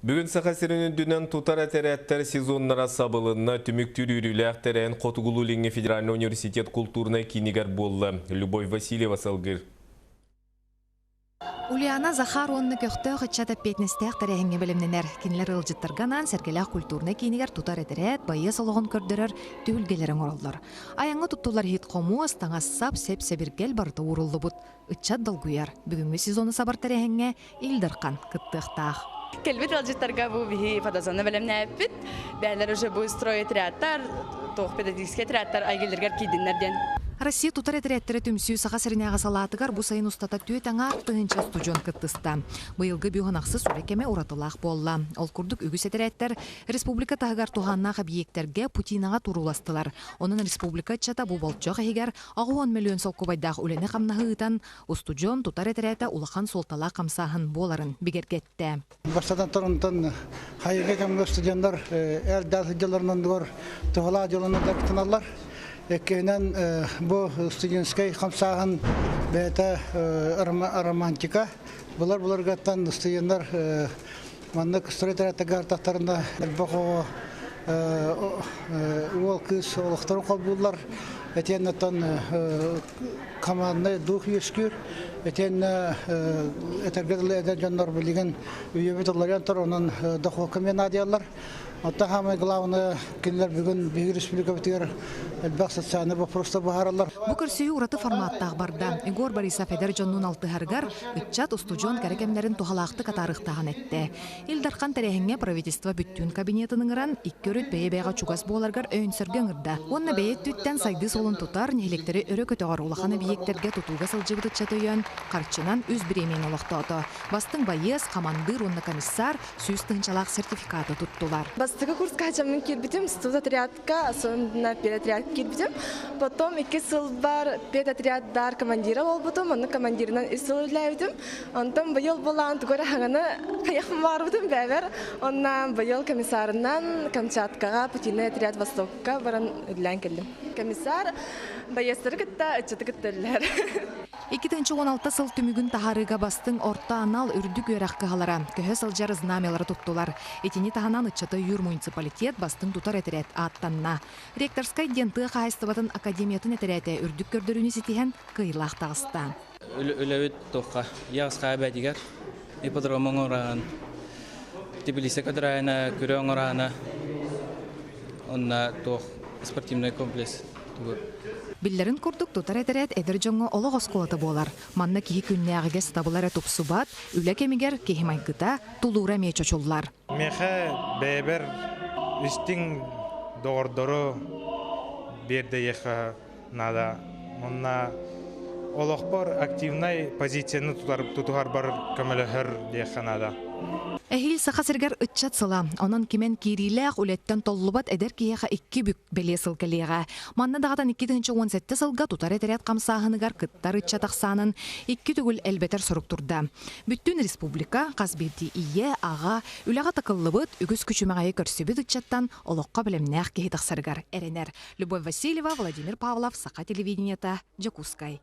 Бүгін сақасырының дүнен тұтар әтәрәттер сезоннара сабылына түміктір үрілі әқтерәйін Қотығылу-Ленге Федеральный университет культурной кинигар болы. Любовь Васильева салгыр. Ульяна Захаровна көқтө қытчата петнестеқ тәрәхінге білімненер. Кенілер ұлжыттырғанан сәргеләқ культурны кейінігер тұтар әтірәт, байы солығын көрдірір, түйілгелерін оралдар. Аяңы тұттулар хит қому астаңассап сәп-сәбіргел барды урылы бұд. Үтчат долгуяр. Бүгінгі сезоны сабар тәрәхінге илдірқан кыттықтақ. Келбет алжыттарға бұл бейі фотозоны білімне әппіт. Бәлер уже бұл строй әтірәттар, тоқ педагогический әтірәттар айгелдергер кейдінлерден. Россия тутар әтірәттері түмсүй саға сәрінеға салатығар бұ сайын ұстата түйет аңа ақтығынша студион кыттыста. Бұйылғы бүйғанақсы сүрекеме ұратылақ болла. Ол күрдік үгіс әтірәттер республика тағығар туғаннақ объекттерге Путинаға туруластылар. Оның республика чата бұл болчоқ әйгер 10 миллион солқы байдақ үлені қамнағы ұтан студион тутар әтірәті улақан солтала қамсағын боларын бігергетті. Бастадан тұрынтын хайырға кәмгі студенттар әрдәл жыларынан дұғыр тұғыла жылынан дәрктіналар. Екенен бұл студентскай қамсағын бәйті романтика. Бұлар ғаттан студенттар маңдық стройтараттығар тақтарында әлбақуы ол күз олықтарын қол бұлар. Әтеннаттан командны дух ешкір. Әтен әтергеділі әден жандар білеген үйебет олариян тұр, оның дұқы көмен адиялар. Отта хамай главны кинлер бүгін Бейгі Республика бітігер әлбәқ социальный вопроста бұхаралар. Бұқыр сүйі ұраты форматтағы барда. Игор Борисов әдер жонның алты әргар үтчат студион кәрекемлерін тұғалақты катарықтағын әтті. Илдарқан тәрәхіңе правительство бүттін кабинетінің ұран иккөріт бәйе-бәйға чугас боларғар өйін сөрген ұрда. Онна бәйет түттен сайды солын тұтар, нелектері өрі көтіғар олақаны бейектерге тұтуға сылжығыды чатыйын, қарчынан үз біремен олақты оты. Бастың байыз, командыр, онна комиссар, сүйіз тыңчалақ сертификаты тұттылар. Бастығы курсқа хачамның келбітім, студотрядка, сонына педотрядка келбітім. Потом 2 сыл бар педотряддар командира ол бұтым, оны командирынан 3 сыл үләйдім. Онтан бұйыл болан түгөрі хаңаны қаяқым бар бұтым бәвер. Оннан бұйыл комиссарынан Камчаткаға, Путинный отряд Востокқа баран үләйін келдім. Комиссар байестері күтті, үтчеті күттілер. 2016 сыл түмігін тахарыға бастың орта анал үрдік өрәққы қалара. Көхі сылжар знамелары тұттылар. Етені таханан үтчеті юр муниципалитет бастың тұтар әтірет аттанна. Ректорскай денті қайыстыбатын академиятын әтіреті үрдік көрдіріні сетіген қиылақ тағыста. Үләует тоққа яғысқа әбәдігер. Иподромың ораған, Тбилиси кадрайна, күрен орағына, онна тоқ спортивный комплекс. Биллерин курдук тутар әтірет әдір жоңы олық осколаты болар. Манна кихи күннәғіге стабылары тупсубат, үлі кемігер кехи майгыта тулура мечо чуллар. Меха бәбір үстің доғырдыры берді еқа нада. Мұнна олық бар активнай позицияны тұтығар бар көміліғір деқа нада. Әхил сақасыргар үтчат сыла, онын кемен кириләқ үлеттен толлубат әдер кияға 2 бүк бәле сылкалиға. Манна дағатан 2017 сылға тутар әтерет қамсағынығар кыттар үтчат ақсанын 2 түгіл әлбетер сұрық тұрда. Бүттін республика, қазберді ие, аға, үліға тақыллыбыт, үгіз күчімағайы көрсібіт үтчаттан олыққа білімнәқ кейт ақсаргар әренер. Любовь Васильева, Владимир Павлов, Сақа телевидениета, Джакускай.